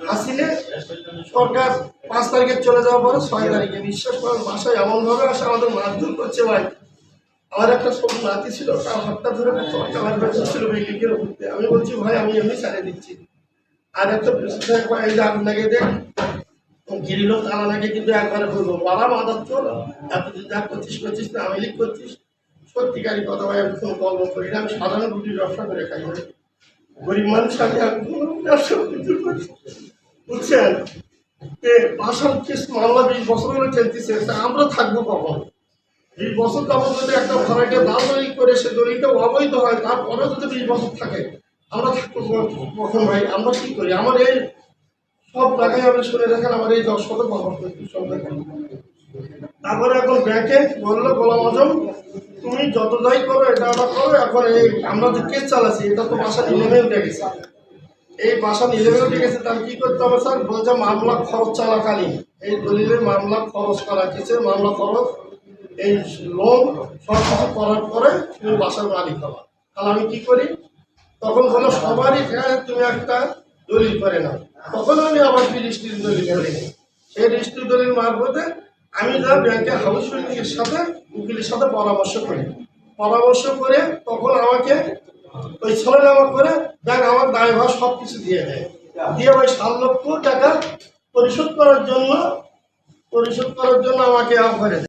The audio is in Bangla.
হাসিনে সরকার 5 তারিখে চলে যাওয়ার পরে 6 তারিখে বিশ্বাস করার বাসায় এমনভাবে আসে আমাদের মারধর করছে ভাই। আমার একটা ছোট নাতি ছিল, তার হাতটা ধরে আমার বেঁচে ছিল বিল্ডিংয়ের উপরে। আমি বলছি ভাই আমি এমনি ছাড়িয়ে দিচ্ছি। আর একটা এই যে আগুন লাগিয়ে দেয় গিরিল তালা লাগে, কিন্তু একবারে বলবো বাবা মাদার চল এতদিন যা করছিস না আমি লিখ করছিস। সত্যিকারই কথা ভাই, আমি কোনো গল্প করি না, আমি সাধারণ রুটির ব্যবসা করে খাই ভাই। গরিব মানুষ আমি ব্যবসা করছি বুঝছেন। বাসার কেস মামলা 20 বছর হলে চলতেছে, আমরা থাকবো কখন? 20 বছর তখন যদি একটা ভাড়াটা দাম দলিল করে সে দলিলটা অবৈধ হয়, তারপরেও যদি 20 বছর থাকে আমরা থাকবো কখন ভাই? আমরা কি করি? আমার এই সব টাকায় আপনি শুনে দেখেন আমার এই 10 শতক ব্যবহার করছি সব দেখেন। তারপরে এখন ব্যাংকে বললো গোলাম আজম তুমি যত যাই করো এটা আবার করো, এখন এই আমরা যে কেস চালাচ্ছি এটা তো বাসা নিলেমে উঠে গেছে। এই বাসা নিলেমে উঠে গেছে, তাহলে কি করতে হবে স্যার? বলছে মামলা খরচ চলাকালীন এই দলিলের মামলা খরচ করা গেছে, মামলা খরচ এই লোন সব কিছু করার পরে তুমি বাসার মালিক হবা। তাহলে আমি কি করি? তখন বলো সবারই তুমি একটা দলিল করে নাও। তখন আমি আবার রেজিস্ট্রির দলিল করে নিই। সেই রেজিস্ট্রি দলিল মারফতে আমি যা ব্যাংকের হাউস হোল্ডিংয়ের সাথে উকিলের সাথে পরামর্শ করে তখন আমাকে ওই ছলনামা করে ব্যাংক আমার দায়ভার সব কিছু দিয়ে দেয়, দিয়ে ওই 7 লক্ষ টাকা পরিশোধ করার জন্য আমাকে করে দেয়।